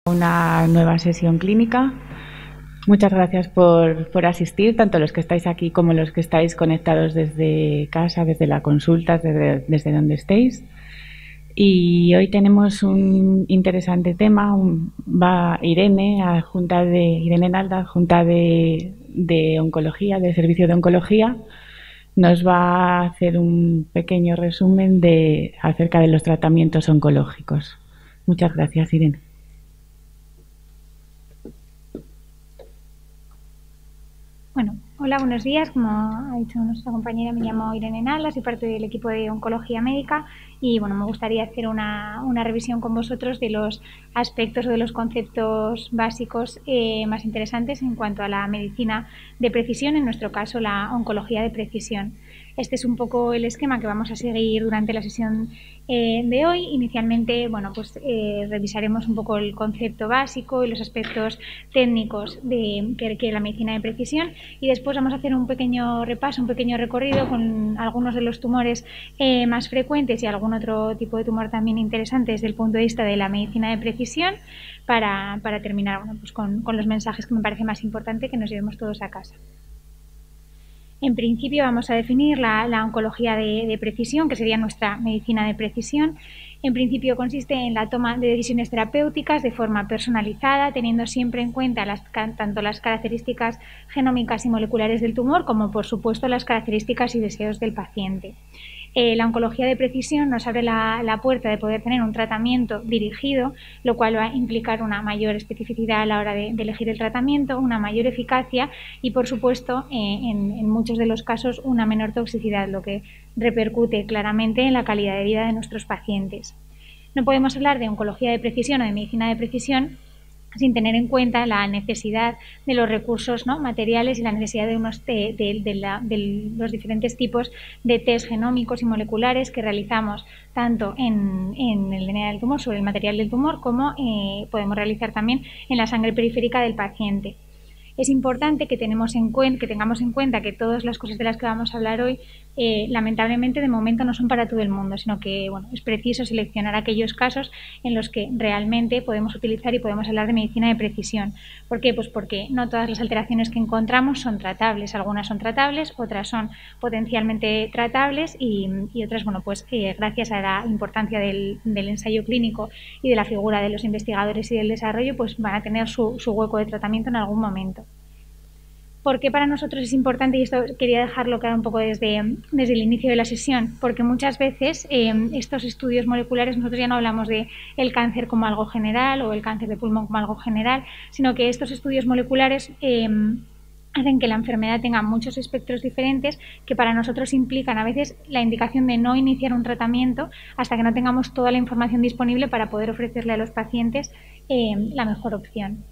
Una nueva sesión clínica. Muchas gracias por asistir, tanto los que estáis aquí como los que estáis conectados desde casa, desde la consulta, desde donde estéis. Y hoy tenemos un interesante tema. Va Irene Nalda, adjunta de oncología, de servicio de oncología, nos va a hacer un pequeño resumen acerca de los tratamientos oncológicos. Muchas gracias, Irene. Bueno, hola, buenos días. Como ha dicho nuestra compañera, me llamo Irene Nalda, soy parte del equipo de oncología médica y bueno, me gustaría hacer una revisión con vosotros de los aspectos o de los conceptos básicos más interesantes en cuanto a la medicina de precisión, en nuestro caso la oncología de precisión. Este es un poco el esquema que vamos a seguir durante la sesión de hoy. Inicialmente, bueno, pues revisaremos un poco el concepto básico y los aspectos técnicos que requiere la medicina de precisión y después vamos a hacer un pequeño repaso, un pequeño recorrido con algunos de los tumores más frecuentes y algún otro tipo de tumor también interesante desde el punto de vista de la medicina de precisión para terminar, bueno, pues con los mensajes que me parece más importante que nos llevemos todos a casa. En principio vamos a definir la oncología de precisión, que sería nuestra medicina de precisión. En principio consiste en la toma de decisiones terapéuticas de forma personalizada, teniendo siempre en cuenta tanto las características genómicas y moleculares del tumor como, por supuesto, las características y deseos del paciente. La oncología de precisión nos abre la puerta de poder tener un tratamiento dirigido, lo cual va a implicar una mayor especificidad a la hora de elegir el tratamiento, una mayor eficacia y, por supuesto, en muchos de los casos, una menor toxicidad, lo que repercute claramente en la calidad de vida de nuestros pacientes. No podemos hablar de oncología de precisión o de medicina de precisión sin tener en cuenta la necesidad de los recursos, ¿no?, materiales y la necesidad de los diferentes tipos de test genómicos y moleculares que realizamos tanto en el DNA del tumor, sobre el material del tumor, como podemos realizar también en la sangre periférica del paciente. Es importante que tengamos en cuenta que todas las cosas de las que vamos a hablar hoy, lamentablemente, de momento no son para todo el mundo, sino que bueno, es preciso seleccionar aquellos casos en los que realmente podemos utilizar y podemos hablar de medicina de precisión. ¿Por qué? Pues porque no todas las alteraciones que encontramos son tratables. Algunas son tratables, otras son potencialmente tratables y otras, bueno, pues gracias a la importancia del ensayo clínico y de la figura de los investigadores y del desarrollo, pues van a tener su hueco de tratamiento en algún momento. ¿Por qué para nosotros es importante? Y esto quería dejarlo claro un poco desde el inicio de la sesión, porque muchas veces estos estudios moleculares, nosotros ya no hablamos de el cáncer como algo general o el cáncer de pulmón como algo general, sino que estos estudios moleculares hacen que la enfermedad tenga muchos espectros diferentes que para nosotros implican a veces la indicación de no iniciar un tratamiento hasta que no tengamos toda la información disponible para poder ofrecerle a los pacientes la mejor opción.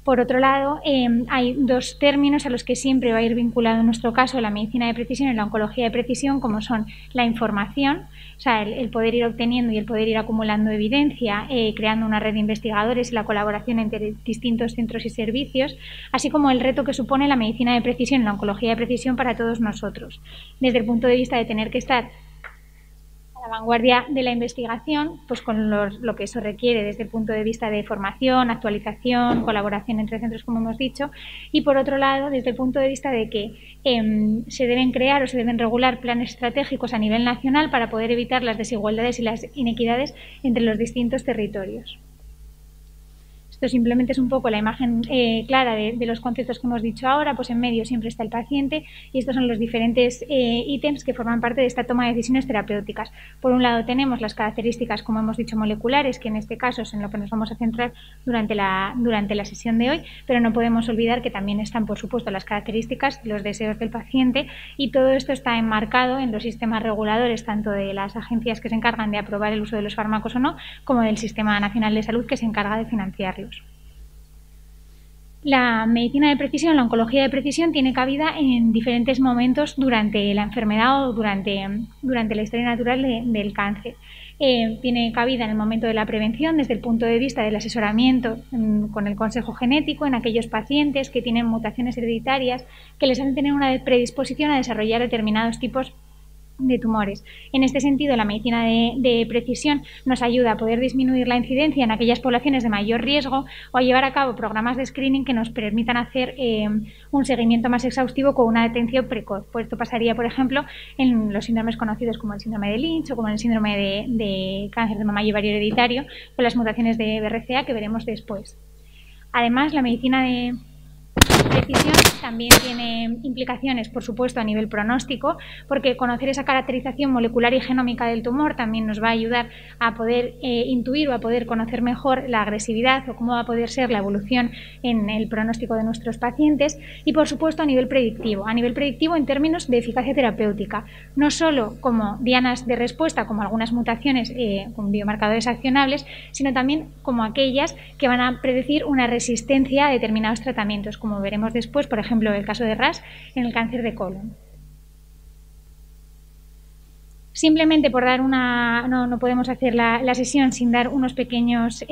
Por otro lado, hay dos términos a los que siempre va a ir vinculado en nuestro caso la medicina de precisión y la oncología de precisión, como son la información, o sea, el poder ir obteniendo y el poder ir acumulando evidencia, creando una red de investigadores y la colaboración entre distintos centros y servicios, así como el reto que supone la medicina de precisión y la oncología de precisión para todos nosotros, desde el punto de vista de tener que estar a la vanguardia de la investigación, pues con lo que eso requiere desde el punto de vista de formación, actualización, colaboración entre centros, como hemos dicho, y por otro lado, desde el punto de vista de que se deben crear o se deben regular planes estratégicos a nivel nacional para poder evitar las desigualdades y las inequidades entre los distintos territorios. Esto simplemente es un poco la imagen clara de los conceptos que hemos dicho ahora, pues en medio siempre está el paciente y estos son los diferentes ítems que forman parte de esta toma de decisiones terapéuticas. Por un lado tenemos las características, como hemos dicho, moleculares, que en este caso es en lo que nos vamos a centrar durante la sesión de hoy, pero no podemos olvidar que también están, por supuesto, las características, los deseos del paciente y todo esto está enmarcado en los sistemas reguladores, tanto de las agencias que se encargan de aprobar el uso de los fármacos o no, como del Sistema Nacional de Salud que se encarga de financiarlos. La medicina de precisión, la oncología de precisión, tiene cabida en diferentes momentos durante la enfermedad o durante la historia natural del cáncer. Tiene cabida en el momento de la prevención, desde el punto de vista del asesoramiento con el consejo genético en aquellos pacientes que tienen mutaciones hereditarias que les hacen tener una predisposición a desarrollar determinados tipos de tumores. En este sentido, la medicina de precisión nos ayuda a poder disminuir la incidencia en aquellas poblaciones de mayor riesgo o a llevar a cabo programas de screening que nos permitan hacer un seguimiento más exhaustivo con una detención precoz. Pues esto pasaría, por ejemplo, en los síndromes conocidos como el síndrome de Lynch o como el síndrome de cáncer de mama y ovario hereditario con las mutaciones de BRCA que veremos después. Además, la medicina de precisión también tiene implicaciones, por supuesto, a nivel pronóstico, porque conocer esa caracterización molecular y genómica del tumor también nos va a ayudar a poder intuir o a poder conocer mejor la agresividad o cómo va a poder ser la evolución en el pronóstico de nuestros pacientes y, por supuesto, a nivel predictivo en términos de eficacia terapéutica, no solo como dianas de respuesta, como algunas mutaciones con biomarcadores accionables, sino también como aquellas que van a predecir una resistencia a determinados tratamientos, como veremos después, por ejemplo, el caso de RAS en el cáncer de colon. Simplemente por dar no podemos hacer la sesión sin dar unas pequeñas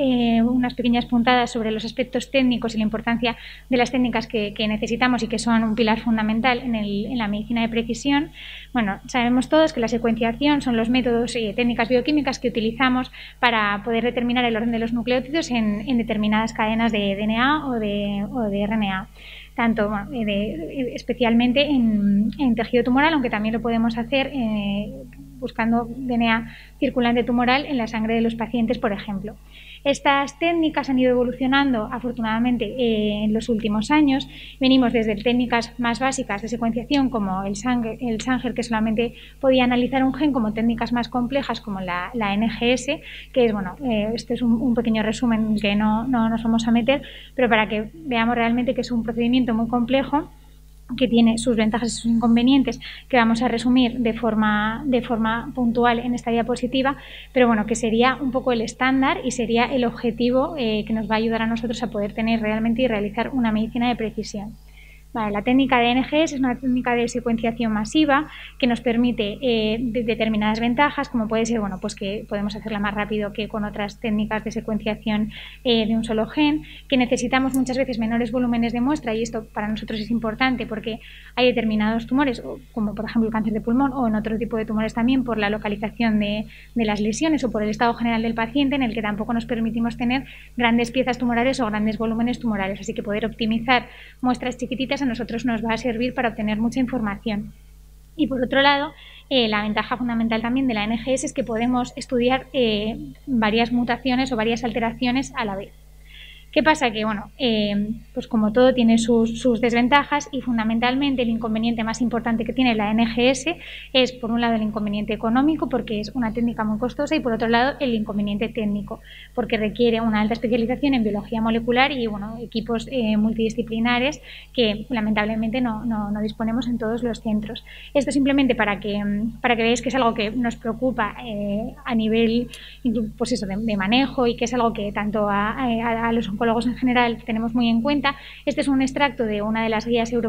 puntadas sobre los aspectos técnicos y la importancia de las técnicas que necesitamos y que son un pilar fundamental en la medicina de precisión. Bueno, sabemos todos que la secuenciación son los métodos y técnicas bioquímicas que utilizamos para poder determinar el orden de los nucleótidos en determinadas cadenas de DNA o de RNA. Tanto especialmente en tejido tumoral, aunque también lo podemos hacer buscando DNA circulante tumoral en la sangre de los pacientes, por ejemplo. Estas técnicas han ido evolucionando, afortunadamente, en los últimos años. Venimos desde técnicas más básicas de secuenciación, como el Sanger, que solamente podía analizar un gen, como técnicas más complejas, como la NGS, que es, este es un pequeño resumen que no nos vamos a meter, pero para que veamos realmente que es un procedimiento muy complejo, que tiene sus ventajas y sus inconvenientes, que vamos a resumir de forma puntual en esta diapositiva, pero bueno, que sería un poco el estándar y sería el objetivo que nos va a ayudar a nosotros a poder tener realmente y realizar una medicina de precisión. Vale, la técnica de NGS es una técnica de secuenciación masiva que nos permite determinadas ventajas, como puede ser pues que podemos hacerla más rápido que con otras técnicas de secuenciación de un solo gen, que necesitamos muchas veces menores volúmenes de muestra, y esto para nosotros es importante porque hay determinados tumores, como por ejemplo el cáncer de pulmón o en otro tipo de tumores también, por la localización de las lesiones o por el estado general del paciente, en el que tampoco nos permitimos tener grandes piezas tumorales o grandes volúmenes tumorales. Así que poder optimizar muestras chiquititas a nosotros nos va a servir para obtener mucha información. Y por otro lado, la ventaja fundamental también de la NGS es que podemos estudiar varias mutaciones o varias alteraciones a la vez. ¿Qué pasa? Que pues como todo tiene sus desventajas, y fundamentalmente el inconveniente más importante que tiene la NGS es, por un lado, el inconveniente económico, porque es una técnica muy costosa, y por otro lado el inconveniente técnico, porque requiere una alta especialización en biología molecular y equipos multidisciplinares que lamentablemente no disponemos en todos los centros. Esto simplemente para que veáis que es algo que nos preocupa a nivel pues eso, de manejo, y que es algo que tanto a los oncólogos en general tenemos muy en cuenta. Este es un extracto de una de las guías de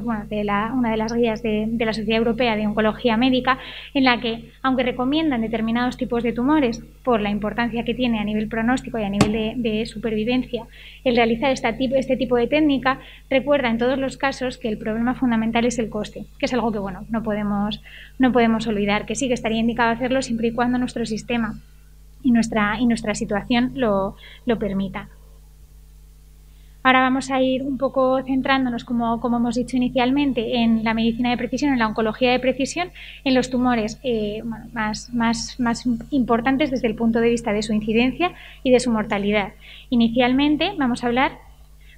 la Sociedad Europea de Oncología Médica, en la que, aunque recomiendan determinados tipos de tumores por la importancia que tiene a nivel pronóstico y a nivel de supervivencia el realizar este tipo de técnica, recuerda en todos los casos que el problema fundamental es el coste, que es algo que no podemos olvidar, que sí que estaría indicado hacerlo siempre y cuando nuestro sistema y nuestra situación lo permita. Ahora vamos a ir un poco centrándonos, como hemos dicho inicialmente, en la medicina de precisión, en la oncología de precisión, en los tumores más importantes desde el punto de vista de su incidencia y de su mortalidad. Inicialmente vamos a hablar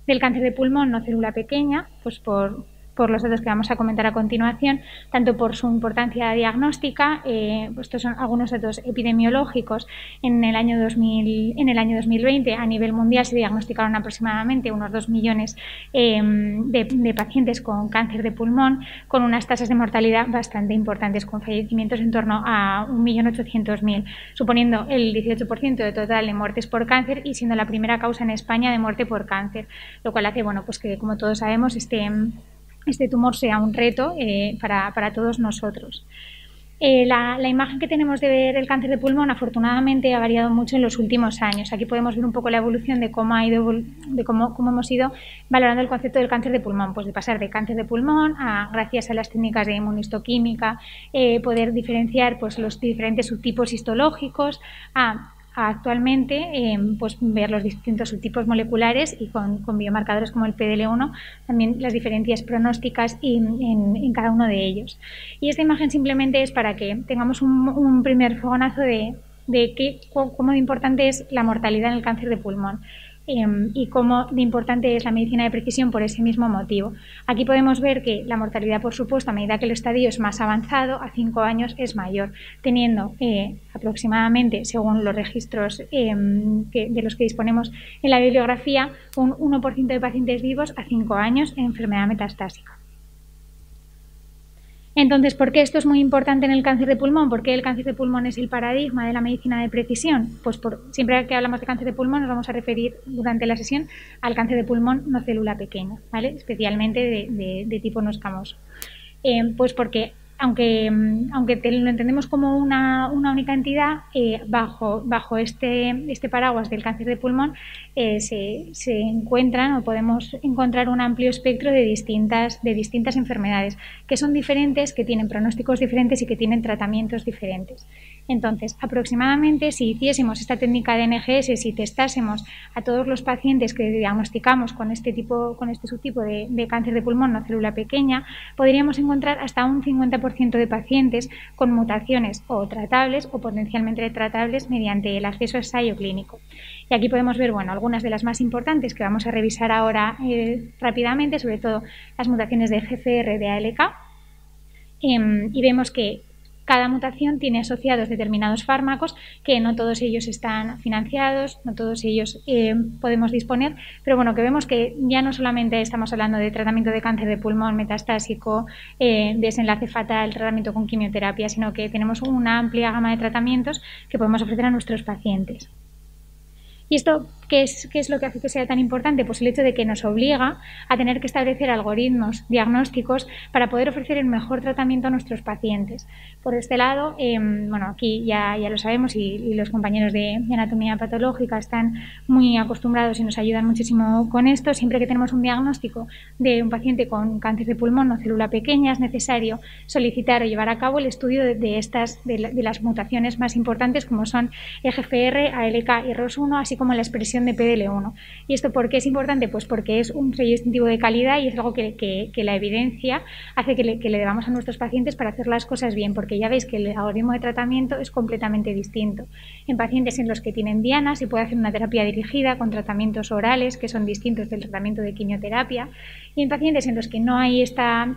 del cáncer de pulmón no célula pequeña, pues por los datos que vamos a comentar a continuación, tanto por su importancia diagnóstica. Estos son algunos datos epidemiológicos. En el año 2020 a nivel mundial se diagnosticaron aproximadamente unos 2 millones de pacientes con cáncer de pulmón, con unas tasas de mortalidad bastante importantes, con fallecimientos en torno a 1.800.000, suponiendo el 18% de total de muertes por cáncer y siendo la primera causa en España de muerte por cáncer, lo cual hace pues que, como todos sabemos, este tumor sea un reto para todos nosotros. La imagen que tenemos de ver el cáncer de pulmón afortunadamente ha variado mucho en los últimos años. Aquí podemos ver un poco la evolución de cómo hemos ido valorando el concepto del cáncer de pulmón, pues de pasar de cáncer de pulmón a, gracias a las técnicas de inmunistoquímica, poder diferenciar pues los diferentes subtipos histológicos, a actualmente pues ver los distintos subtipos moleculares y con biomarcadores como el PDL1 también las diferencias pronósticas en cada uno de ellos. Y esta imagen simplemente es para que tengamos un primer fogonazo de cómo de importante es la mortalidad en el cáncer de pulmón. Y cómo de importante es la medicina de precisión por ese mismo motivo. Aquí podemos ver que la mortalidad, por supuesto, a medida que el estadio es más avanzado, a 5 años es mayor, teniendo aproximadamente, según los registros de los que disponemos en la bibliografía, un 1% de pacientes vivos a 5 años en enfermedad metastásica. Entonces, ¿por qué esto es muy importante en el cáncer de pulmón? ¿Por qué el cáncer de pulmón es el paradigma de la medicina de precisión? Pues siempre que hablamos de cáncer de pulmón nos vamos a referir durante la sesión al cáncer de pulmón no célula pequeña, ¿vale? Especialmente de tipo no escamoso. Pues porque aunque lo entendemos como una única entidad, bajo este paraguas del cáncer de pulmón se encuentran o podemos encontrar un amplio espectro de distintas enfermedades que son diferentes, que tienen pronósticos diferentes y que tienen tratamientos diferentes. Entonces, aproximadamente, si hiciésemos esta técnica de NGS, si testásemos a todos los pacientes que diagnosticamos con este subtipo de cáncer de pulmón no célula pequeña, podríamos encontrar hasta un 50% de pacientes con mutaciones o tratables o potencialmente tratables mediante el acceso a ensayo clínico. Y aquí podemos ver, bueno, algunas de las más importantes que vamos a revisar ahora rápidamente, sobre todo las mutaciones de GFR de ALK, y vemos que cada mutación tiene asociados determinados fármacos que no todos ellos están financiados, no todos ellos podemos disponer, pero bueno, que vemos que ya no solamente estamos hablando de tratamiento de cáncer de pulmón metastásico, desenlace fatal, tratamiento con quimioterapia, sino que tenemos una amplia gama de tratamientos que podemos ofrecer a nuestros pacientes. ¿Y esto qué es lo que hace que sea tan importante? Pues el hecho de que nos obliga a tener que establecer algoritmos diagnósticos para poder ofrecer el mejor tratamiento a nuestros pacientes. Por este lado, bueno, aquí ya lo sabemos y los compañeros de anatomía patológica están muy acostumbrados y nos ayudan muchísimo con esto. Siempre que tenemos un diagnóstico de un paciente con cáncer de pulmón o célula pequeña, es necesario solicitar o llevar a cabo el estudio de las mutaciones más importantes, como son EGFR, ALK y ROS1, así como la expresión de PDL1. ¿Y esto por qué es importante? Pues porque es un sello distintivo de calidad y es algo que la evidencia hace que le debamos a nuestros pacientes para hacer las cosas bien, porque ya veis que el algoritmo de tratamiento es completamente distinto. En pacientes en los que tienen diana se puede hacer una terapia dirigida con tratamientos orales que son distintos del tratamiento de quimioterapia, y en pacientes en los que no hay esta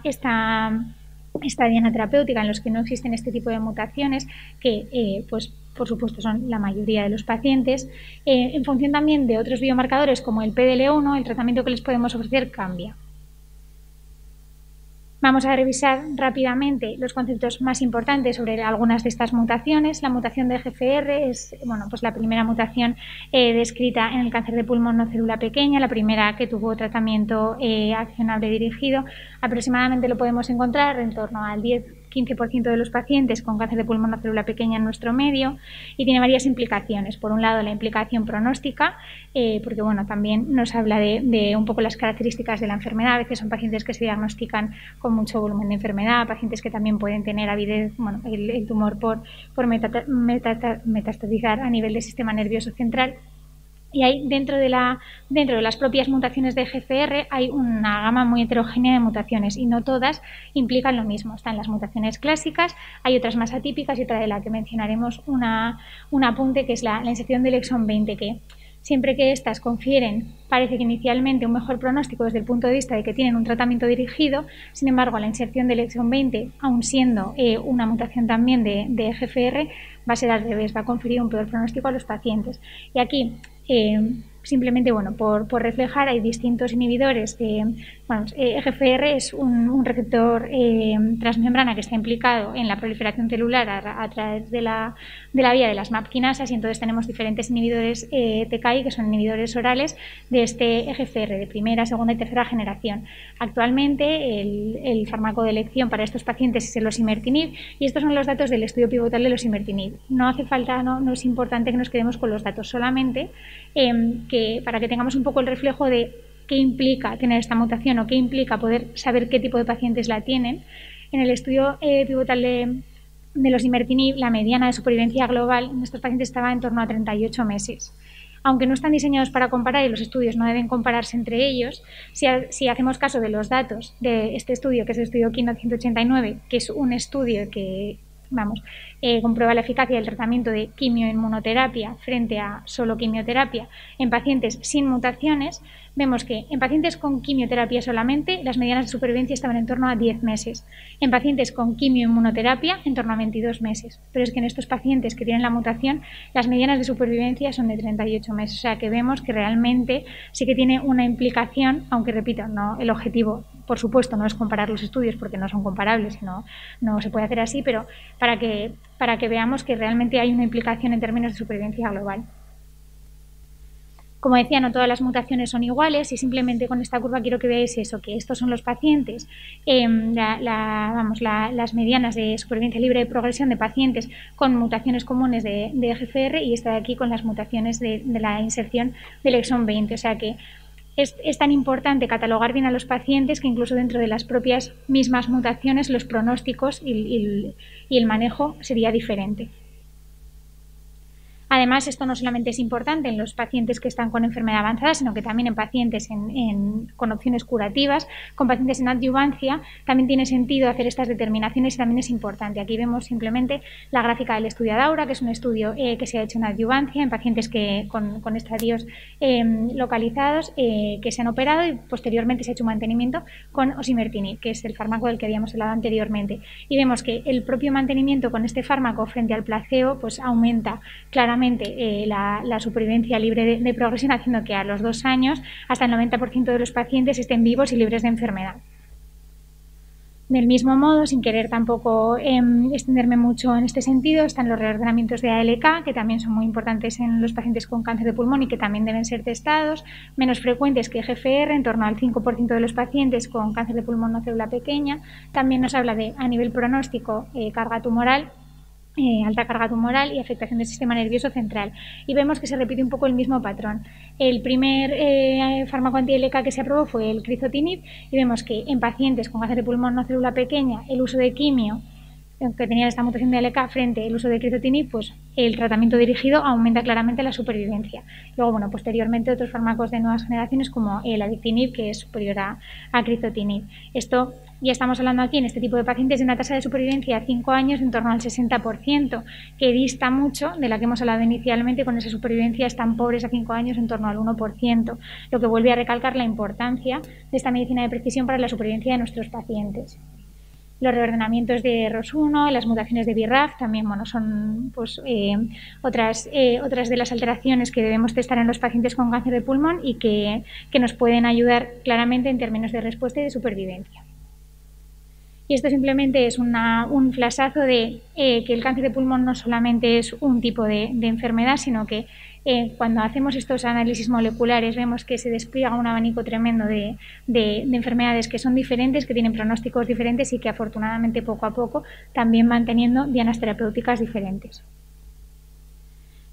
diana terapéutica, en los que no existen este tipo de mutaciones, que pues por supuesto son la mayoría de los pacientes, en función también de otros biomarcadores como el PDL1, el tratamiento que les podemos ofrecer cambia. Vamos a revisar rápidamente los conceptos más importantes sobre algunas de estas mutaciones. La mutación de GFR es pues la primera mutación descrita en el cáncer de pulmón no célula pequeña, la primera que tuvo tratamiento accionable dirigido. Aproximadamente lo podemos encontrar en torno al 10-15% de los pacientes con cáncer de pulmón no célula pequeña en nuestro medio, y tiene varias implicaciones. Por un lado, la implicación pronóstica, porque bueno, también nos habla de un poco las características de la enfermedad. A veces son pacientes que se diagnostican con mucho volumen de enfermedad, pacientes que también pueden tener avidez, el tumor por metastatizar a nivel del sistema nervioso central. Y hay dentro de las propias mutaciones de GFR hay una gama muy heterogénea de mutaciones y no todas implican lo mismo. Están las mutaciones clásicas, hay otras más atípicas y otra de la que mencionaremos un apunte, que es la inserción del exón 20, que siempre que estas confieren, parece que inicialmente un mejor pronóstico desde el punto de vista de que tienen un tratamiento dirigido. Sin embargo, la inserción del exón 20, aun siendo una mutación también de GFR, va a ser al revés, va a conferir un peor pronóstico a los pacientes. Y aquí simplemente, bueno, por reflejar, hay distintos inhibidores EGFR es un receptor transmembrana que está implicado en la proliferación celular a través de la vía de las MAP quinasas, y entonces tenemos diferentes inhibidores TKI, que son inhibidores orales de este EGFR de primera, segunda y tercera generación. Actualmente el fármaco de elección para estos pacientes es el osimertinib, y estos son los datos del estudio pivotal del osimertinib. No hace falta, no es importante que nos quedemos con los datos, solamente para que tengamos un poco el reflejo de qué implica tener esta mutación o qué implica poder saber qué tipo de pacientes la tienen. En el estudio pivotal del osimertinib, la mediana de supervivencia global en estos pacientes estaba en torno a 38 meses. Aunque no están diseñados para comparar y los estudios no deben compararse entre ellos, si hacemos caso de los datos de este estudio, que es el estudio KINO 189, que es un estudio que comprueba la eficacia del tratamiento de quimioinmunoterapia frente a solo quimioterapia en pacientes sin mutaciones, vemos que en pacientes con quimioterapia solamente las medianas de supervivencia estaban en torno a 10 meses, en pacientes con quimioinmunoterapia en torno a 22 meses, pero es que en estos pacientes que tienen la mutación las medianas de supervivencia son de 38 meses, o sea que vemos que realmente sí que tiene una implicación, aunque repito, no, el objetivo por supuesto no es comparar los estudios porque no son comparables, no se puede hacer así, pero para que veamos que realmente hay una implicación en términos de supervivencia global. Como decía, no todas las mutaciones son iguales, y simplemente con esta curva quiero que veáis eso, que estos son los pacientes, las medianas de supervivencia libre de progresión de pacientes con mutaciones comunes de EGFR, y esta de aquí con las mutaciones de la inserción del exón 20, o sea que es tan importante catalogar bien a los pacientes que incluso dentro de las propias mismas mutaciones los pronósticos y el manejo sería diferente. Además, esto no solamente es importante en los pacientes que están con enfermedad avanzada, sino que también en pacientes con opciones curativas, con pacientes en adyuvancia, también tiene sentido hacer estas determinaciones y también es importante. Aquí vemos simplemente la gráfica del estudio ADAURA, que es un estudio que se ha hecho en adyuvancia en pacientes con estadios localizados que se han operado, y posteriormente se ha hecho un mantenimiento con osimertinib, que es el fármaco del que habíamos hablado anteriormente. Y vemos que el propio mantenimiento con este fármaco frente al placebo pues aumenta claramente la supervivencia libre de progresión, haciendo que a los 2 años hasta el 90% de los pacientes estén vivos y libres de enfermedad. Del mismo modo, sin querer tampoco extenderme mucho en este sentido, están los reordenamientos de ALK, que también son muy importantes en los pacientes con cáncer de pulmón y que también deben ser testados, menos frecuentes que EGFR, en torno al 5% de los pacientes con cáncer de pulmón no célula pequeña. También nos habla de, a nivel pronóstico, carga tumoral, alta carga tumoral y afectación del sistema nervioso central, y vemos que se repite un poco el mismo patrón. El primer fármaco anti-ALK que se aprobó fue el crizotinib, y vemos que en pacientes con cáncer de pulmón no célula pequeña el uso de quimio que tenía esta mutación de ALK frente al uso de crizotinib, pues el tratamiento dirigido aumenta claramente la supervivencia. Luego, bueno, posteriormente otros fármacos de nuevas generaciones como el adictinib, que es superior a crizotinib. Esto ya estamos hablando aquí en este tipo de pacientes de una tasa de supervivencia a 5 años en torno al 60%, que dista mucho de la que hemos hablado inicialmente con esas supervivencias tan pobres a 5 años en torno al 1%, lo que vuelve a recalcar la importancia de esta medicina de precisión para la supervivencia de nuestros pacientes. Los reordenamientos de ROS1, las mutaciones de BRAF también son pues, otras de las alteraciones que debemos testar en los pacientes con cáncer de pulmón y que nos pueden ayudar claramente en términos de respuesta y de supervivencia. Y esto simplemente es un flashazo de que el cáncer de pulmón no solamente es un tipo de enfermedad, sino que cuando hacemos estos análisis moleculares vemos que se despliega un abanico tremendo de enfermedades que son diferentes, que tienen pronósticos diferentes y que afortunadamente poco a poco también van teniendo dianas terapéuticas diferentes.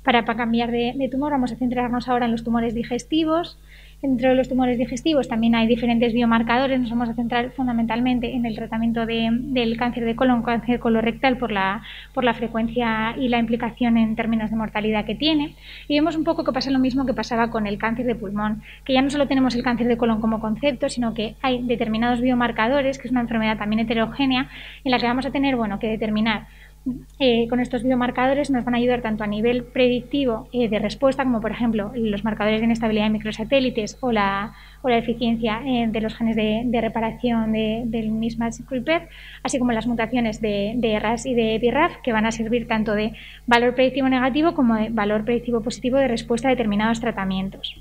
Para cambiar de tumor vamos a centrarnos ahora en los tumores digestivos. Dentro de los tumores digestivos también hay diferentes biomarcadores. Nos vamos a centrar fundamentalmente en el tratamiento del cáncer de colon, cáncer colorectal, por la frecuencia y la implicación en términos de mortalidad que tiene. Y vemos un poco que pasa lo mismo que pasaba con el cáncer de pulmón, que ya no solo tenemos el cáncer de colon como concepto, sino que hay determinados biomarcadores, que es una enfermedad también heterogénea, en la que vamos a tener que determinar. Con estos biomarcadores nos van a ayudar tanto a nivel predictivo de respuesta, como por ejemplo los marcadores de inestabilidad de microsatélites o la eficiencia de los genes de reparación del mismatch repair, así como las mutaciones de RAS y de BRAF, que van a servir tanto de valor predictivo negativo como de valor predictivo positivo de respuesta a determinados tratamientos.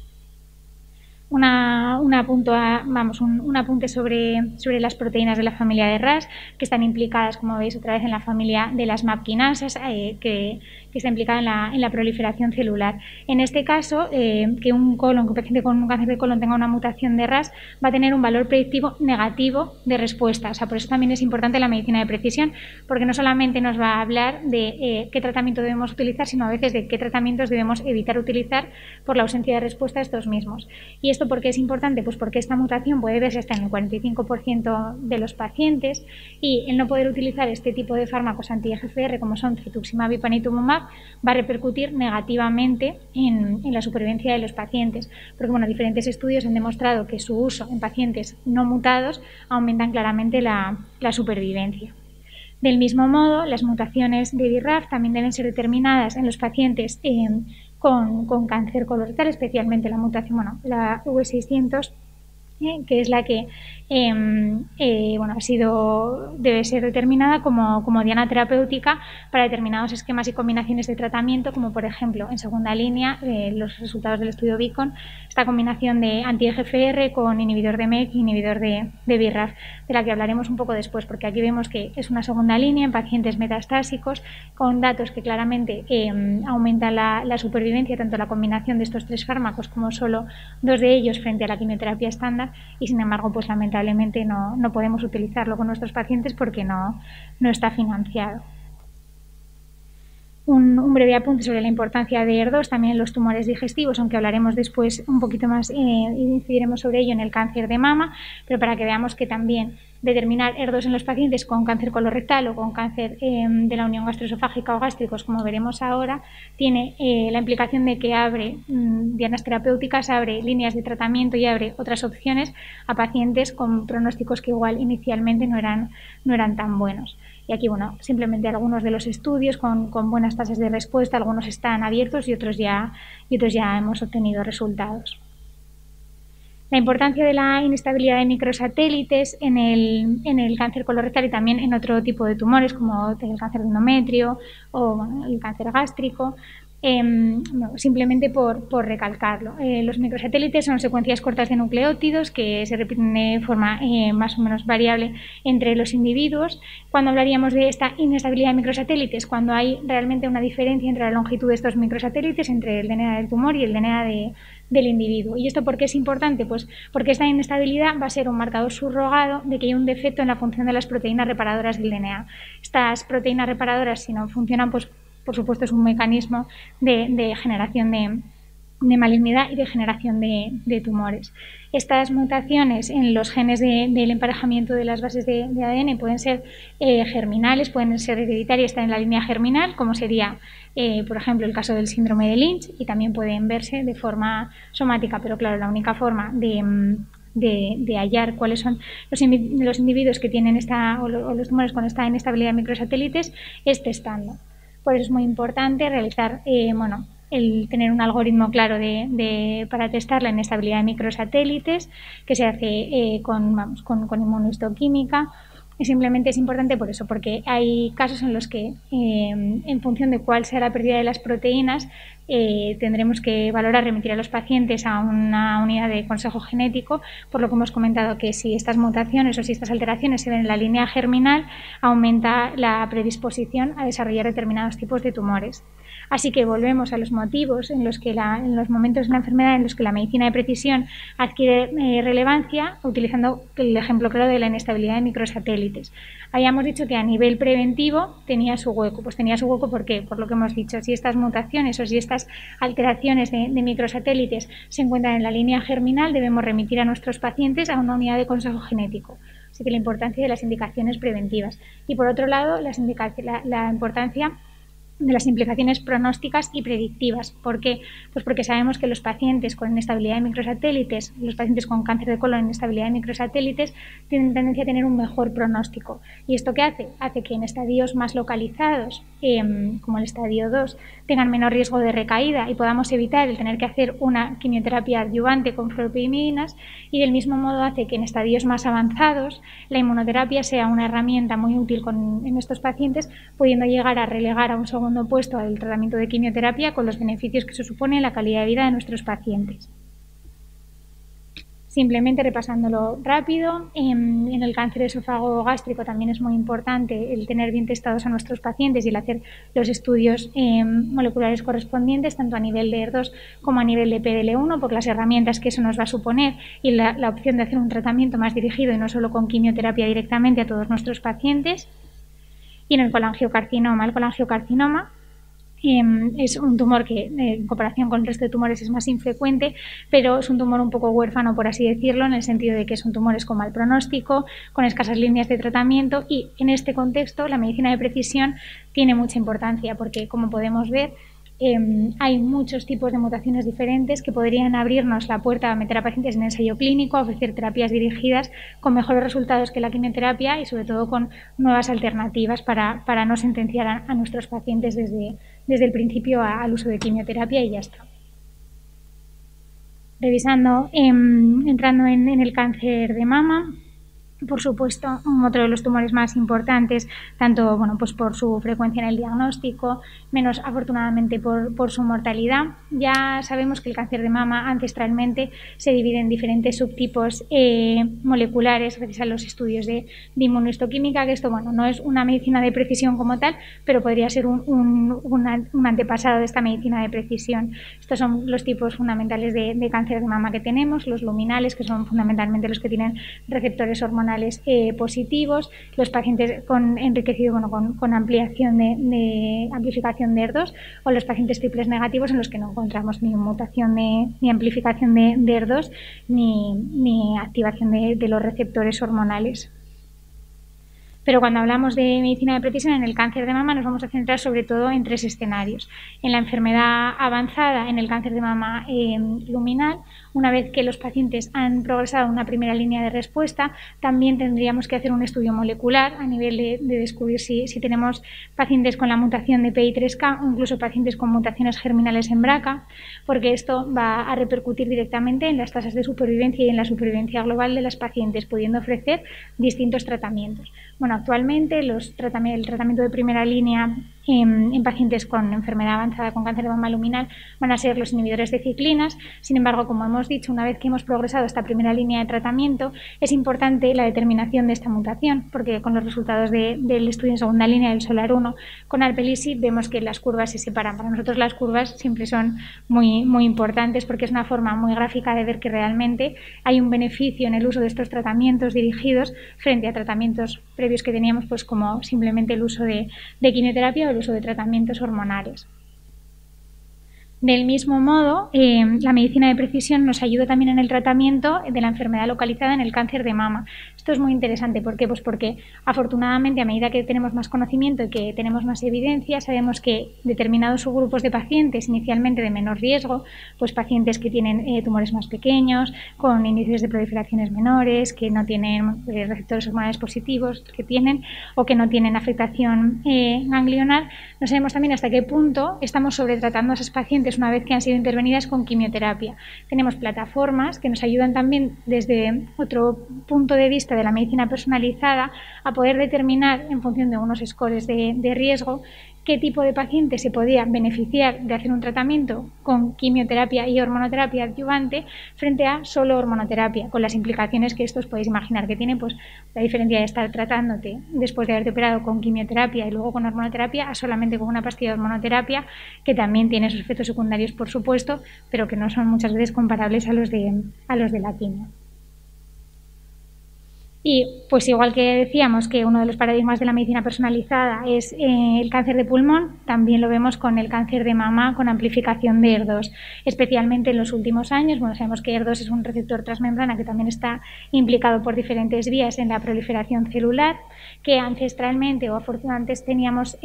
un apunte sobre las proteínas de la familia de RAS, que están implicadas, como veis, otra vez en la familia de las MAP quinasas, que está implicada en la proliferación celular. En este caso, que un paciente con un cáncer de colon tenga una mutación de RAS va a tener un valor predictivo negativo de respuesta. O sea, por eso también es importante la medicina de precisión, porque no solamente nos va a hablar de qué tratamiento debemos utilizar, sino a veces de qué tratamientos debemos evitar utilizar por la ausencia de respuesta a estos mismos. ¿Y esto por qué es importante? Pues porque esta mutación puede verse hasta en el 45% de los pacientes, y el no poder utilizar este tipo de fármacos anti-EGFR como son cetuximab y panitumumab va a repercutir negativamente en la supervivencia de los pacientes, porque diferentes estudios han demostrado que su uso en pacientes no mutados aumentan claramente la supervivencia. Del mismo modo, las mutaciones de BRAF también deben ser determinadas en los pacientes con cáncer colorectal, especialmente la mutación, la V600, que es la que debe ser determinada como diana terapéutica para determinados esquemas y combinaciones de tratamiento, como por ejemplo en segunda línea los resultados del estudio Beacon, esta combinación de anti-EGFR con inhibidor de MEK y inhibidor de BRAF, de la que hablaremos un poco después, porque aquí vemos que es una segunda línea en pacientes metastásicos con datos que claramente aumentan la supervivencia, tanto la combinación de estos tres fármacos como solo dos de ellos frente a la quimioterapia estándar, y sin embargo pues lamentablemente no podemos utilizarlo con nuestros pacientes porque no está financiado. Un breve apunte sobre la importancia de ER2 también en los tumores digestivos, aunque hablaremos después un poquito más y incidiremos sobre ello en el cáncer de mama, pero para que veamos que también determinar ER2 en los pacientes con cáncer colorectal o con cáncer de la unión gastroesofágica o gástricos, como veremos ahora, tiene la implicación de que abre dianas terapéuticas, abre líneas de tratamiento y abre otras opciones a pacientes con pronósticos que igual inicialmente no eran tan buenos. Y aquí, simplemente algunos de los estudios con buenas tasas de respuesta, algunos están abiertos y otros ya hemos obtenido resultados. La importancia de la inestabilidad de microsatélites en el cáncer colorectal y también en otro tipo de tumores como el cáncer de endometrio o el cáncer gástrico. Simplemente por recalcarlo. Los microsatélites son secuencias cortas de nucleótidos que se repiten de forma más o menos variable entre los individuos. Cuando hablaríamos de esta inestabilidad de microsatélites, cuando hay realmente una diferencia entre la longitud de estos microsatélites, entre el DNA del tumor y el DNA del individuo. ¿Y esto por qué es importante? Pues porque esta inestabilidad va a ser un marcador subrogado de que hay un defecto en la función de las proteínas reparadoras del DNA. Estas proteínas reparadoras, si no funcionan, pues por supuesto es un mecanismo de generación de malignidad y de generación de tumores. Estas mutaciones en los genes del emparejamiento de las bases de ADN pueden ser germinales, pueden ser hereditarias, están en la línea germinal, como sería, por ejemplo, el caso del síndrome de Lynch, y también pueden verse de forma somática, pero claro, la única forma de hallar cuáles son los individuos que tienen o los tumores con esta inestabilidad de microsatélites es testando. Por eso es muy importante realizar, el tener un algoritmo claro para testar la inestabilidad de microsatélites, que se hace con inmunohistoquímica. Y simplemente es importante por eso, porque hay casos en los que, en función de cuál sea la pérdida de las proteínas, tendremos que valorar remitir a los pacientes a una unidad de consejo genético, por lo que hemos comentado que si estas mutaciones o si estas alteraciones se ven en la línea germinal, aumenta la predisposición a desarrollar determinados tipos de tumores. Así que volvemos a los motivos en los momentos de la enfermedad en los que la medicina de precisión adquiere relevancia, utilizando el ejemplo claro de la inestabilidad de microsatélites. Habíamos dicho que a nivel preventivo tenía su hueco. Pues tenía su hueco ¿por qué? Por lo que hemos dicho. Si estas mutaciones o si estas alteraciones de microsatélites se encuentran en la línea germinal, debemos remitir a nuestros pacientes a una unidad de consejo genético. Así que la importancia de las indicaciones preventivas. Y por otro lado, la importancia de las implicaciones pronósticas y predictivas. ¿Por qué? Pues porque sabemos que los pacientes con inestabilidad de microsatélites, los pacientes con cáncer de colon en inestabilidad de microsatélites, tienen tendencia a tener un mejor pronóstico. ¿Y esto qué hace? Hace que en estadios más localizados, como el estadio 2, tengan menor riesgo de recaída y podamos evitar el tener que hacer una quimioterapia adyuvante con fluoropiminas, y del mismo modo hace que en estadios más avanzados la inmunoterapia sea una herramienta muy útil en estos pacientes, pudiendo llegar a relegar a un segundo puesto al tratamiento de quimioterapia con los beneficios que se supone en la calidad de vida de nuestros pacientes. Simplemente repasándolo rápido, en el cáncer esófago gástrico también es muy importante el tener bien testados a nuestros pacientes y el hacer los estudios moleculares correspondientes, tanto a nivel de ER2 como a nivel de PDL1, por las herramientas que eso nos va a suponer y la opción de hacer un tratamiento más dirigido y no solo con quimioterapia directamente a todos nuestros pacientes. Y en el colangiocarcinoma es un tumor que en comparación con el resto de tumores es más infrecuente, pero es un tumor un poco huérfano, por así decirlo, en el sentido de que son tumores con mal pronóstico, con escasas líneas de tratamiento, y en este contexto la medicina de precisión tiene mucha importancia porque, como podemos ver, hay muchos tipos de mutaciones diferentes que podrían abrirnos la puerta a meter a pacientes en ensayo clínico, a ofrecer terapias dirigidas con mejores resultados que la quimioterapia y sobre todo con nuevas alternativas para no sentenciar a nuestros pacientes desde el principio al uso de quimioterapia y ya está. Revisando, entrando en el cáncer de mama, por supuesto, otro de los tumores más importantes, tanto pues por su frecuencia en el diagnóstico, menos afortunadamente por su mortalidad. Ya sabemos que el cáncer de mama ancestralmente se divide en diferentes subtipos moleculares gracias a los estudios de inmunohistoquímica, que esto no es una medicina de precisión como tal, pero podría ser un antepasado de esta medicina de precisión. Estos son los tipos fundamentales de cáncer de mama que tenemos, los luminales, que son fundamentalmente los que tienen receptores hormonales positivos, los pacientes enriquecidos con ampliación de amplificación de ER2, o los pacientes triples negativos en los que no encontramos ni mutación ni amplificación de ER2 ni activación de los receptores hormonales. Pero cuando hablamos de medicina de precisión en el cáncer de mama nos vamos a centrar sobre todo en 3 escenarios. En la enfermedad avanzada, en el cáncer de mama luminal, una vez que los pacientes han progresado una primera línea de respuesta, también tendríamos que hacer un estudio molecular a nivel de descubrir si tenemos pacientes con la mutación de PI3K o incluso pacientes con mutaciones germinales en BRCA, porque esto va a repercutir directamente en las tasas de supervivencia y en la supervivencia global de las pacientes, pudiendo ofrecer distintos tratamientos. Actualmente el tratamiento de primera línea en pacientes con enfermedad avanzada con cáncer de mama luminal van a ser los inhibidores de ciclinas. Sin embargo, como hemos dicho, una vez que hemos progresado esta primera línea de tratamiento, es importante la determinación de esta mutación, porque con los resultados del estudio en segunda línea del SOLAR-1 con alpelisib vemos que las curvas se separan. Para nosotros las curvas siempre son muy, muy importantes porque es una forma muy gráfica de ver que realmente hay un beneficio en el uso de estos tratamientos dirigidos frente a tratamientos previos que teníamos, pues como simplemente el uso de quimioterapia o el uso de tratamientos hormonales. Del mismo modo, la medicina de precisión nos ayuda también en el tratamiento de la enfermedad localizada en el cáncer de mama. Esto es muy interesante. ¿Por qué? Pues porque afortunadamente a medida que tenemos más conocimiento y que tenemos más evidencia, sabemos que determinados subgrupos de pacientes inicialmente de menor riesgo, pues pacientes que tienen tumores más pequeños, con índices de proliferaciones menores, que no tienen receptores hormonales positivos, que tienen o que no tienen afectación ganglionar, no sabemos también hasta qué punto estamos sobretratando a esos pacientes una vez que han sido intervenidas con quimioterapia. Tenemos plataformas que nos ayudan también desde otro punto de vista de la medicina personalizada a poder determinar en función de unos scores de riesgo qué tipo de paciente se podía beneficiar de hacer un tratamiento con quimioterapia y hormonoterapia adyuvante frente a solo hormonoterapia, con las implicaciones que esto os podéis imaginar que tiene, pues la diferencia de estar tratándote después de haberte operado con quimioterapia y luego con hormonoterapia a solamente con una pastilla de hormonoterapia, que también tiene sus efectos secundarios, por supuesto, pero que no son muchas veces comparables a los de la quimio. Y pues igual que decíamos que uno de los paradigmas de la medicina personalizada es el cáncer de pulmón, también lo vemos con el cáncer de mama con amplificación de ER2, especialmente en los últimos años. Bueno, sabemos que ER2 es un receptor transmembrana que también está implicado por diferentes vías en la proliferación celular, que ancestralmente o antes teníamos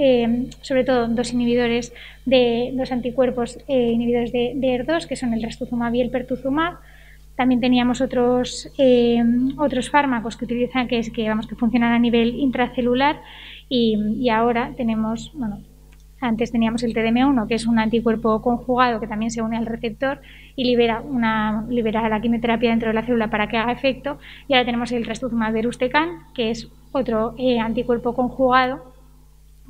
sobre todo dos anticuerpos inhibidores de ER2, que son el trastuzumab y el pertuzumab. También teníamos otros fármacos que utilizan, que funcionan a nivel intracelular y ahora tenemos, antes teníamos el TDM1, que es un anticuerpo conjugado que también se une al receptor y libera la quimioterapia dentro de la célula para que haga efecto, y ahora tenemos el trastuzumab deruxtecan, que es otro anticuerpo conjugado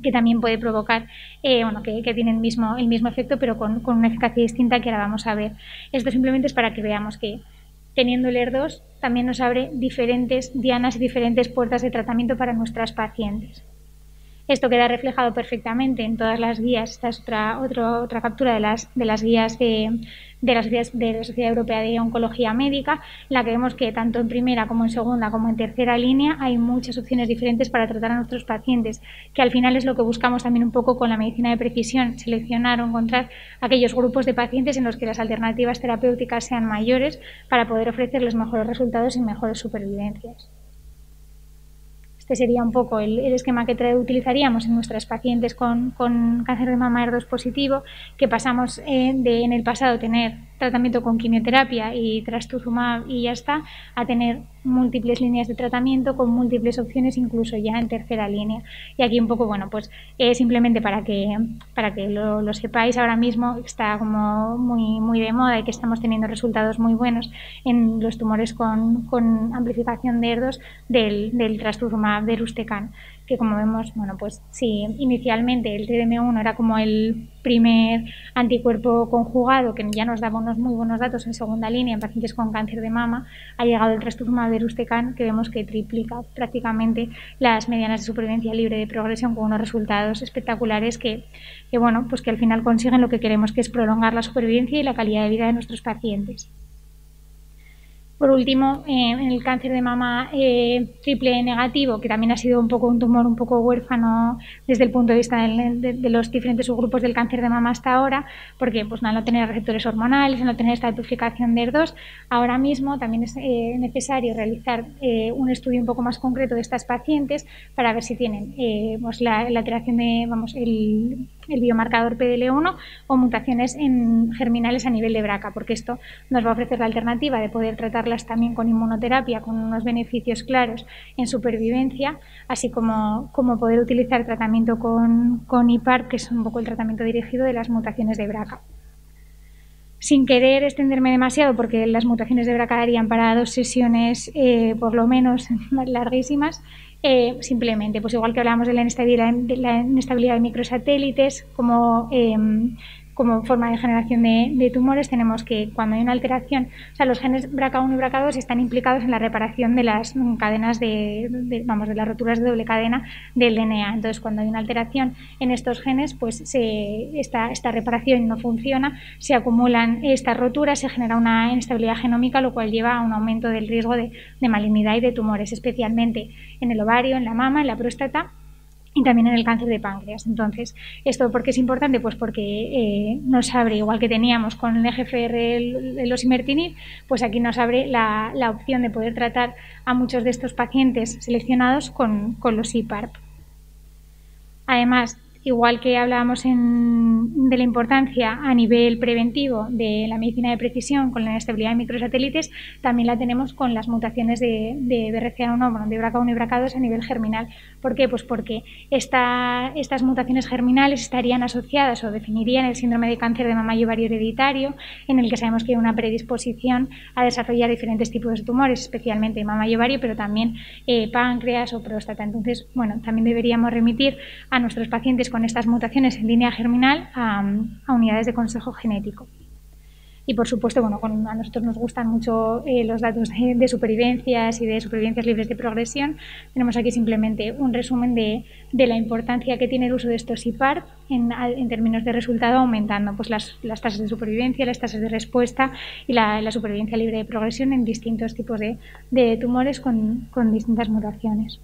que también puede provocar, que tiene el mismo efecto, pero con una eficacia distinta que ahora vamos a ver. Esto simplemente es para que veamos que teniendo el ER2 también nos abre diferentes dianas y diferentes puertas de tratamiento para nuestras pacientes. Esto queda reflejado perfectamente en todas las guías. Esta es otra captura de las guías de la Sociedad Europea de Oncología Médica, en la que vemos que tanto en primera como en segunda como en tercera línea hay muchas opciones diferentes para tratar a nuestros pacientes, que al final es lo que buscamos también un poco con la medicina de precisión, seleccionar o encontrar aquellos grupos de pacientes en los que las alternativas terapéuticas sean mayores para poder ofrecer los mejores resultados y mejores supervivencias. Este sería un poco el esquema que utilizaríamos en nuestras pacientes con cáncer de mama ER2 positivo, que pasamos en el pasado tener tratamiento con quimioterapia y trastuzumab y ya está, a tener múltiples líneas de tratamiento con múltiples opciones, incluso ya en tercera línea. Y aquí un poco, bueno, pues simplemente para que lo sepáis, ahora mismo está como muy de moda y que estamos teniendo resultados muy buenos en los tumores con amplificación de ER2 del trastuzumab deruxtecan, que como vemos, bueno, pues si inicialmente el TDM1 era como el primer anticuerpo conjugado que ya nos daba unos muy buenos datos en segunda línea en pacientes con cáncer de mama, ha llegado el trastuzumab deruxtecan, que vemos que triplica prácticamente las medianas de supervivencia libre de progresión con unos resultados espectaculares que bueno, pues que al final consiguen lo que queremos, que es prolongar la supervivencia y la calidad de vida de nuestros pacientes. Por último, en el cáncer de mama triple negativo, que también ha sido un poco un tumor un poco huérfano desde el punto de vista de los diferentes subgrupos del cáncer de mama hasta ahora, porque pues, al no tener receptores hormonales, al no tener esta amplificación de ER2, ahora mismo también es necesario realizar un estudio un poco más concreto de estas pacientes para ver si tienen pues, la alteración de, el biomarcador PDL1 o mutaciones germinales a nivel de BRCA, porque esto nos va a ofrecer la alternativa de poder tratarlas también con inmunoterapia, con unos beneficios claros en supervivencia, así como poder utilizar tratamiento con IPARP, que es un poco el tratamiento dirigido de las mutaciones de BRCA. Sin querer extenderme demasiado, porque las mutaciones de BRCA darían para 2 sesiones por lo menos larguísimas, simplemente, pues igual que hablábamos de la inestabilidad de microsatélites como forma de generación de tumores, tenemos que cuando hay una alteración, o sea, los genes BRCA1 y BRCA2 están implicados en la reparación de las cadenas de las roturas de doble cadena del DNA. Entonces, cuando hay una alteración en estos genes, pues esta reparación no funciona, se acumulan estas roturas, se genera una inestabilidad genómica, lo cual lleva a un aumento del riesgo de malignidad y de tumores, especialmente en el ovario, en la mama, en la próstata y también en el cáncer de páncreas. Entonces, ¿esto por qué es importante? Pues porque nos abre, igual que teníamos con el EGFR, el osimertinib, pues aquí nos abre la opción de poder tratar a muchos de estos pacientes seleccionados con los IPARP. Además, igual que hablábamos de la importancia a nivel preventivo de la medicina de precisión con la inestabilidad de microsatélites, también la tenemos con las mutaciones de BRCA1, bueno, de BRCA1 y BRCA2 a nivel germinal. ¿Por qué? Pues porque estas mutaciones germinales estarían asociadas o definirían el síndrome de cáncer de mama y ovario hereditario, en el que sabemos que hay una predisposición a desarrollar diferentes tipos de tumores, especialmente mama y ovario, pero también páncreas o próstata. Entonces, bueno, también deberíamos remitir a nuestros pacientes con estas mutaciones en línea germinal a unidades de consejo genético. Y por supuesto, bueno, a nosotros nos gustan mucho los datos de supervivencias y de supervivencias libres de progresión. Tenemos aquí simplemente un resumen de la importancia que tiene el uso de estos IPARP en términos de resultado, aumentando pues, las tasas de supervivencia, las tasas de respuesta y la supervivencia libre de progresión en distintos tipos de tumores con distintas mutaciones.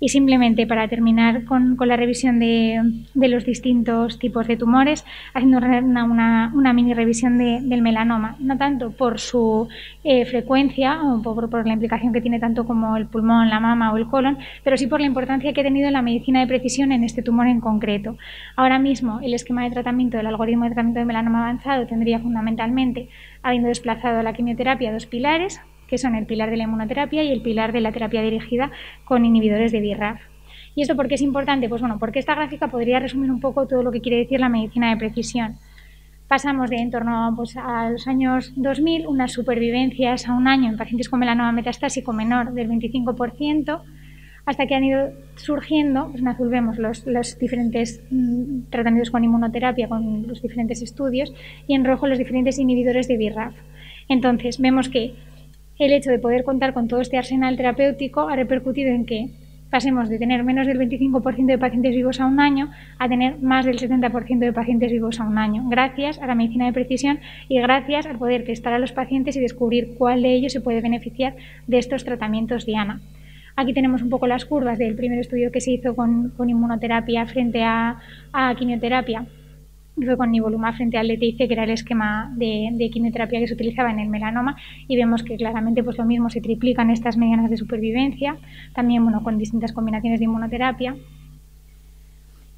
Y simplemente para terminar con la revisión de los distintos tipos de tumores, haciendo una mini revisión del melanoma, no tanto por su frecuencia o por la implicación que tiene tanto como el pulmón, la mama o el colon, pero sí por la importancia que ha tenido la medicina de precisión en este tumor en concreto. Ahora mismo el esquema de tratamiento del algoritmo de tratamiento de melanoma avanzado tendría fundamentalmente, habiendo desplazado la quimioterapia, 2 pilares, que son el pilar de la inmunoterapia y el pilar de la terapia dirigida con inhibidores de BRAF. ¿Y esto por qué es importante? Pues bueno, porque esta gráfica podría resumir un poco todo lo que quiere decir la medicina de precisión. Pasamos de en torno pues, a los años 2000, unas supervivencias a un año en pacientes con melanoma metastásico menor del 25%, hasta que han ido surgiendo, pues en azul vemos los diferentes tratamientos con inmunoterapia, con los diferentes estudios, y en rojo los diferentes inhibidores de BRAF. Entonces, vemos que el hecho de poder contar con todo este arsenal terapéutico ha repercutido en que pasemos de tener menos del 25% de pacientes vivos a un año a tener más del 70% de pacientes vivos a un año, gracias a la medicina de precisión y gracias al poder testar a los pacientes y descubrir cuál de ellos se puede beneficiar de estos tratamientos diana. Aquí tenemos un poco las curvas del primer estudio que se hizo con inmunoterapia frente a quimioterapia. Fue con nivolumab frente al DTIC, que era el esquema de quimioterapia que se utilizaba en el melanoma, y vemos que claramente pues lo mismo, se triplican estas medianas de supervivencia, también con distintas combinaciones de inmunoterapia.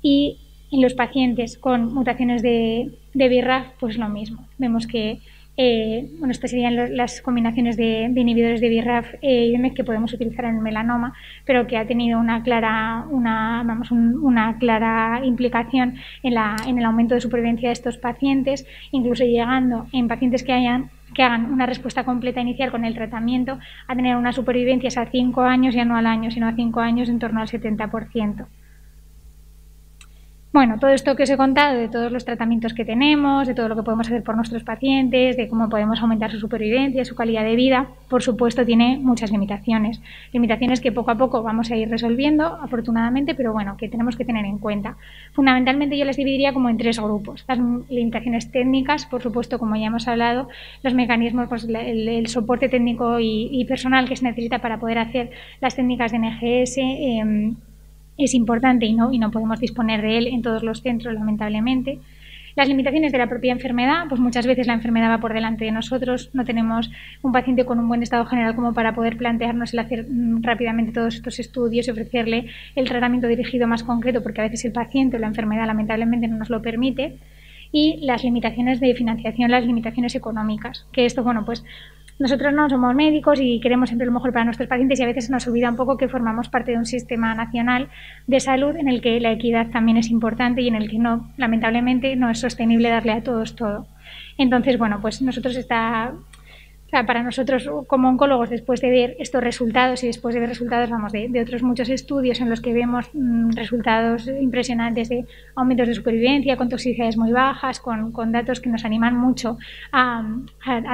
Y en los pacientes con mutaciones de BRAF, pues lo mismo. Vemos que estas serían las combinaciones de inhibidores de BRAF y de MEK que podemos utilizar en el melanoma, pero que ha tenido una clara implicación en el aumento de supervivencia de estos pacientes, incluso llegando en pacientes que hagan una respuesta completa inicial con el tratamiento a tener unas supervivencias a 5 años, ya no al año, sino a 5 años en torno al 70%. Bueno, todo esto que os he contado de todos los tratamientos que tenemos, de todo lo que podemos hacer por nuestros pacientes, de cómo podemos aumentar su supervivencia, su calidad de vida, por supuesto tiene muchas limitaciones. Limitaciones que poco a poco vamos a ir resolviendo, afortunadamente, pero bueno, que tenemos que tener en cuenta. Fundamentalmente yo las dividiría como en 3 grupos. Las limitaciones técnicas, por supuesto, como ya hemos hablado, los mecanismos, pues el soporte técnico y personal que se necesita para poder hacer las técnicas de NGS, es importante y no podemos disponer de él en todos los centros, lamentablemente. Las limitaciones de la propia enfermedad, pues muchas veces la enfermedad va por delante de nosotros, no tenemos un paciente con un buen estado general como para poder plantearnos el hacer rápidamente todos estos estudios y ofrecerle el tratamiento dirigido más concreto, porque a veces el paciente o la enfermedad lamentablemente no nos lo permite. Y las limitaciones de financiación, las limitaciones económicas, que esto, pues nosotros no somos médicos y queremos siempre lo mejor para nuestros pacientes y a veces nos olvida un poco que formamos parte de un sistema nacional de salud en el que la equidad también es importante y en el que lamentablemente no es sostenible darle a todos todo. Entonces, pues nosotros para nosotros como oncólogos, después de ver estos resultados y después de ver resultados de otros muchos estudios en los que vemos resultados impresionantes de aumentos de supervivencia, con toxicidades muy bajas, con datos que nos animan mucho a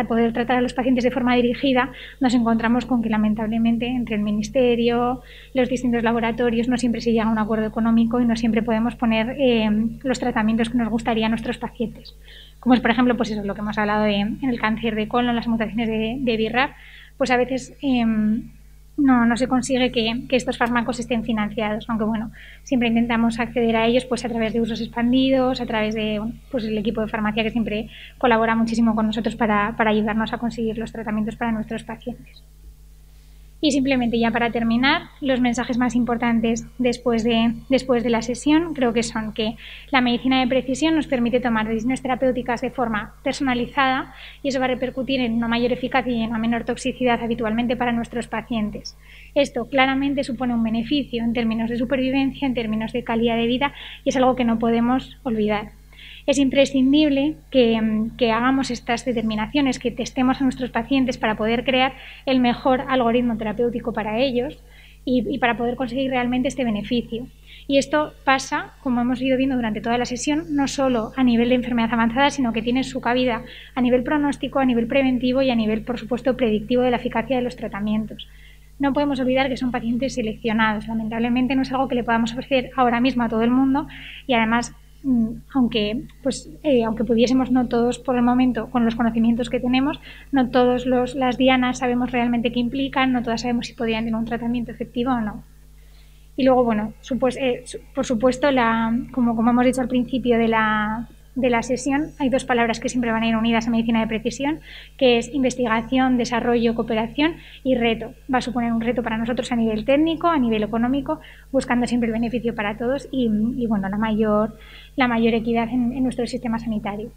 poder tratar a los pacientes de forma dirigida, nos encontramos con que lamentablemente entre el Ministerio, los distintos laboratorios, no siempre se llega a un acuerdo económico y no siempre podemos poner los tratamientos que nos gustaría a nuestros pacientes. Como es, por ejemplo, pues eso es lo que hemos hablado en el cáncer de colon, las mutaciones de BRAF, pues a veces no se consigue que estos fármacos estén financiados, aunque siempre intentamos acceder a ellos pues a través de usos expandidos, a través de el equipo de farmacia que siempre colabora muchísimo con nosotros para ayudarnos a conseguir los tratamientos para nuestros pacientes. Y simplemente ya para terminar, los mensajes más importantes después de la sesión creo que son que la medicina de precisión nos permite tomar decisiones terapéuticas de forma personalizada y eso va a repercutir en una mayor eficacia y en una menor toxicidad habitualmente para nuestros pacientes. Esto claramente supone un beneficio en términos de supervivencia, en términos de calidad de vida y es algo que no podemos olvidar. Es imprescindible que hagamos estas determinaciones, que testemos a nuestros pacientes para poder crear el mejor algoritmo terapéutico para ellos y para poder conseguir realmente este beneficio. Y esto pasa, como hemos ido viendo durante toda la sesión, no solo a nivel de enfermedad avanzada, sino que tiene su cabida a nivel pronóstico, a nivel preventivo y a nivel, por supuesto, predictivo de la eficacia de los tratamientos. No podemos olvidar que son pacientes seleccionados. Lamentablemente no es algo que le podamos ofrecer ahora mismo a todo el mundo y además aunque pudiésemos, no todos por el momento, con los conocimientos que tenemos, no todas las dianas sabemos realmente qué implican, no todas sabemos si podrían tener un tratamiento efectivo o no. Y luego, por supuesto, como hemos dicho al principio de la sesión, hay 2 palabras que siempre van a ir unidas a medicina de precisión, que es investigación, desarrollo, cooperación y reto. Va a suponer un reto para nosotros a nivel técnico, a nivel económico, buscando siempre el beneficio para todos y la mayor equidad en nuestro sistema sanitario.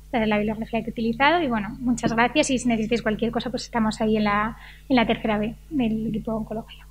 Esta es la bibliografía que he utilizado y muchas gracias y si necesitáis cualquier cosa pues estamos ahí en la tercera B del equipo de oncología.